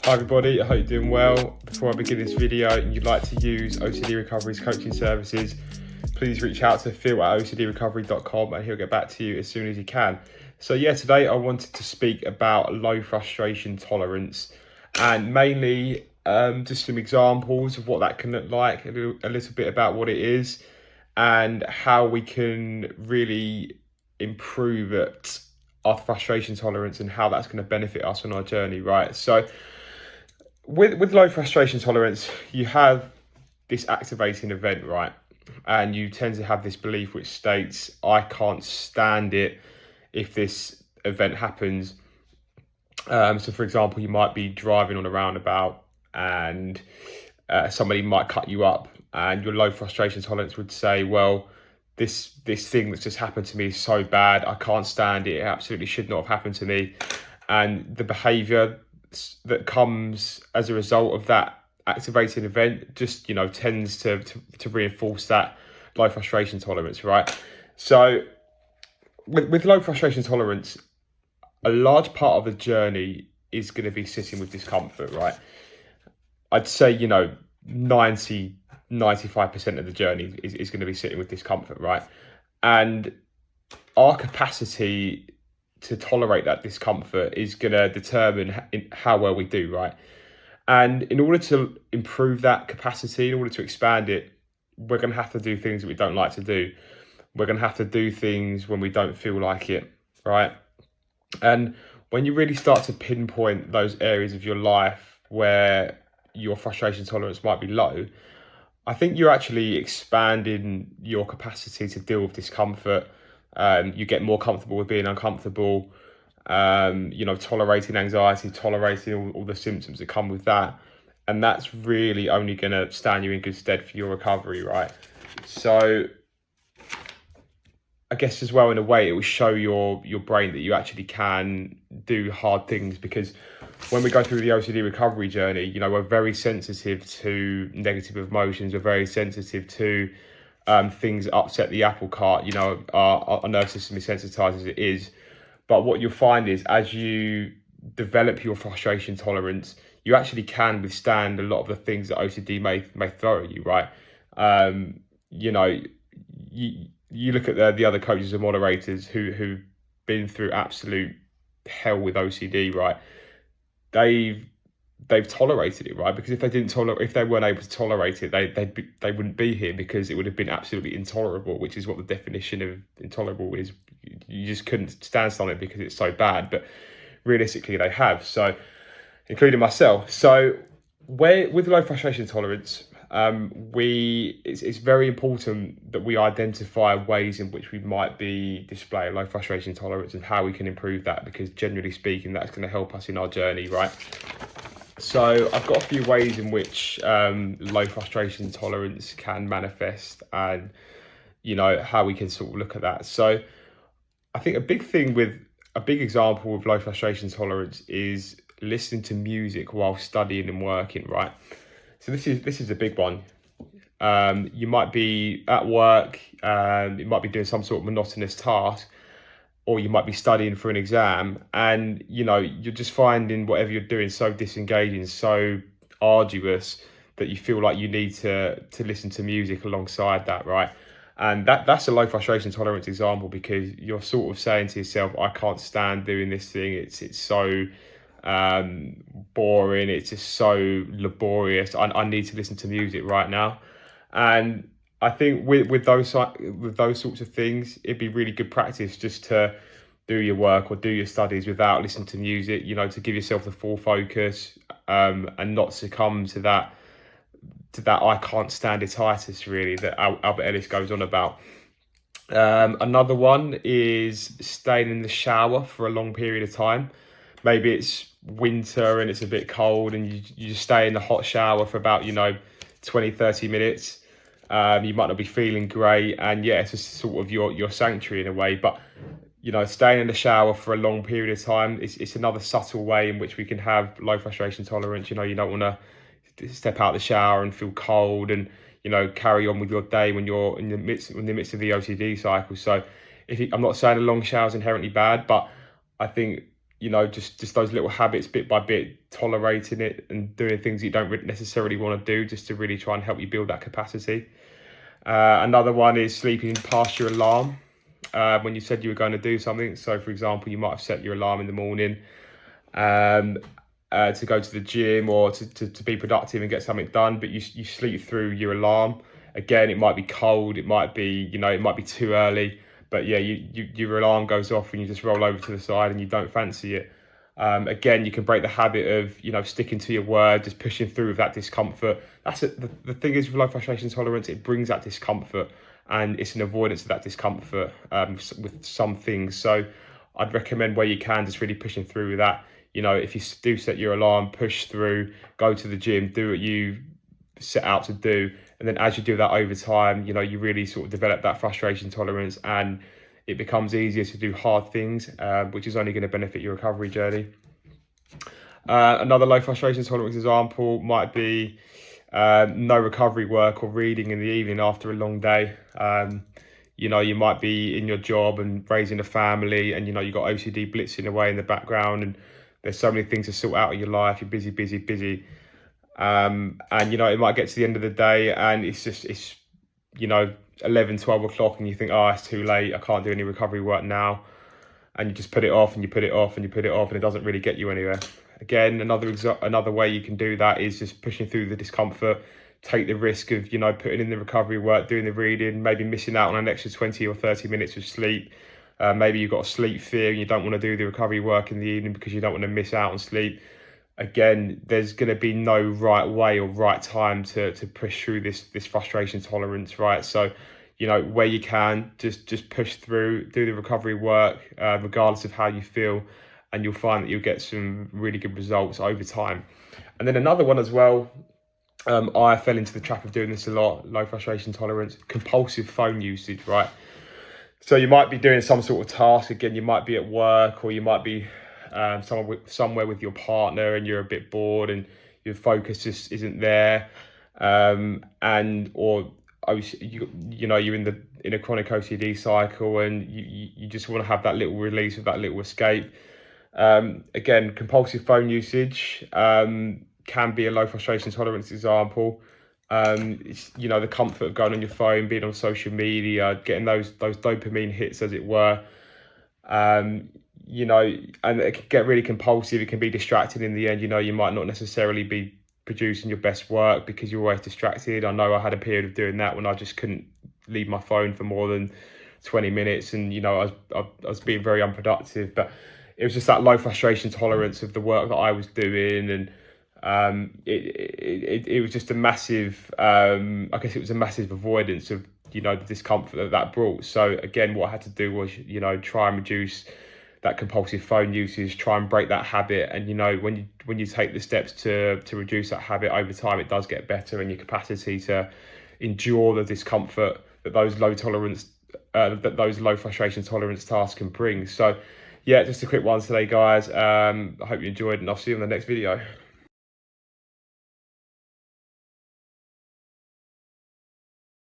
Hi everybody, I hope you're doing well. Before I begin this video and you'd like to use OCD Recovery's coaching services, please reach out to phil@ocdrecovery.com and he'll get back to you as soon as he can. So today I wanted to speak about low frustration tolerance and mainly just some examples of what that can look like, a little bit about what it is and how we can really improve at our frustration tolerance and how that's going to benefit us on our journey, right? So with low frustration tolerance, you have this activating event, right? And you tend to have this belief which states, I can't stand it if this event happens. So for example, you might be driving on a roundabout and somebody might cut you up, and your low frustration tolerance would say, well, this thing that's just happened to me is so bad, I can't stand it, it absolutely should not have happened to me. And the behaviour that comes as a result of that activating event just tends to reinforce that low frustration tolerance, right? So with low frustration tolerance, a large part of the journey is going to be sitting with discomfort, right? I'd say 95% of the journey is going to be sitting with discomfort, right? And our capacity to tolerate that discomfort is going to determine how well we do, right? And in order to improve that capacity, in order to expand it, we're going to have to do things that we don't like to do. We're going to have to do things when we don't feel like it, right? And when you really start to pinpoint those areas of your life where your frustration tolerance might be low, I think you're actually expanding your capacity to deal with discomfort. You get more comfortable with being uncomfortable, tolerating anxiety, tolerating all the symptoms that come with that. And that's really only going to stand you in good stead for your recovery, right? So I guess as well, in a way, it will show your brain that you actually can do hard things, because when we go through the OCD recovery journey, we're very sensitive to negative emotions. We're very sensitive to things that upset the apple cart. Our nervous system is sensitized as it is. But what you'll find is, as you develop your frustration tolerance, you actually can withstand a lot of the things that OCD may throw at you, right? You look at the other coaches and moderators who've been through absolute hell with OCD, right? They've tolerated it, right? Because if they weren't able to tolerate it, they wouldn't be here, because it would have been absolutely intolerable, which is what the definition of intolerable is. You just couldn't stand something because it's so bad. But realistically, they have. So, including myself. So, with low frustration tolerance, it's very important that we identify ways in which we might be displaying low frustration tolerance and how we can improve that, because generally speaking, that's going to help us in our journey, right? So I've got a few ways in which low frustration tolerance can manifest, and how we can sort of look at that. So I think a big example of low frustration tolerance is listening to music while studying and working, right? So this is a big one. You might be at work, you might be doing some sort of monotonous task, or you might be studying for an exam, and you're just finding whatever you're doing so disengaging, so arduous, that you feel like you need to listen to music alongside that, right? And that's a low frustration tolerance example, because you're sort of saying to yourself, I can't stand doing this thing. It's so boring. It's just so laborious. I need to listen to music right now. And I think with those sorts of things, it'd be really good practice just to do your work or do your studies without listening to music, to give yourself the full focus, and not succumb to that I can't stand ititis, really, that Albert Ellis goes on about. Another one is staying in the shower for a long period of time. Maybe it's winter and it's a bit cold, and you just stay in the hot shower for about 20-30 minutes. You might not be feeling great, and it's just sort of your sanctuary in a way. But staying in the shower for a long period of time, it's another subtle way in which we can have low frustration tolerance. You don't want to step out the shower and feel cold and carry on with your day when you're in the midst of the OCD cycle. So I'm not saying a long shower is inherently bad, but I think just those little habits, bit by bit, tolerating it and doing things you don't necessarily want to do, just to really try and help you build that capacity. Another one is sleeping past your alarm when you said you were going to do something. So, for example, you might have set your alarm in the morning to go to the gym or to be productive and get something done, but you sleep through your alarm. Again, it might be cold, it might be, it might be too early, but yeah, your alarm goes off and you just roll over to the side and you don't fancy it. Again, you can break the habit of, sticking to your word, just pushing through with that discomfort. That's it. The thing is with low frustration tolerance, it brings that discomfort, and it's an avoidance of that discomfort with some things. So I'd recommend, where you can, just really pushing through with that. If you do set your alarm, push through, go to the gym, do what you set out to do. And then as you do that over time, you really sort of develop that frustration tolerance, and it becomes easier to do hard things, which is only going to benefit your recovery journey. Another low frustration tolerance example might be no recovery work or reading in the evening after a long day. You might be in your job and raising a family, and you've got OCD blitzing away in the background, and there's so many things to sort out in your life. You're busy. And it might get to the end of the day and it's 11, 12 o'clock, and you think, oh, it's too late, I can't do any recovery work now. And you just put it off and you put it off and you put it off, and it doesn't really get you anywhere. Again, another way you can do that is just pushing through the discomfort. Take the risk of, putting in the recovery work, doing the reading, maybe missing out on an extra 20 or 30 minutes of sleep. Maybe you've got a sleep fear and you don't want to do the recovery work in the evening because you don't want to miss out on sleep. Again, there's going to be no right way or right time to push through this frustration tolerance, right? So, where you can, just push through, do the recovery work, regardless of how you feel, and you'll find that you'll get some really good results over time. And then another one as well, I fell into the trap of doing this a lot, low frustration tolerance, compulsive phone usage, right? So you might be doing some sort of task. Again, you might be at work, or you might be somewhere with your partner, and you're a bit bored and your focus just isn't there, you're in a chronic OCD cycle, and you just want to have that little release of that little escape. Again, compulsive phone usage can be a low frustration tolerance example. It's, the comfort of going on your phone, being on social media, getting those dopamine hits, as it were. And it can get really compulsive. It can be distracting in the end. You might not necessarily be producing your best work because you're always distracted. I know I had a period of doing that when I just couldn't leave my phone for more than 20 minutes, and I was being very unproductive. But it was just that low frustration tolerance of the work that I was doing, and it was just a massive, I guess it was a massive avoidance of the discomfort that brought. So again, what I had to do was try and reduce that compulsive phone usage, try and break that habit. And when you take the steps to reduce that habit over time, it does get better, and your capacity to endure the discomfort that those low frustration tolerance tasks can bring. So yeah, just a quick one today, guys. I hope you enjoyed, and I'll see you in the next video.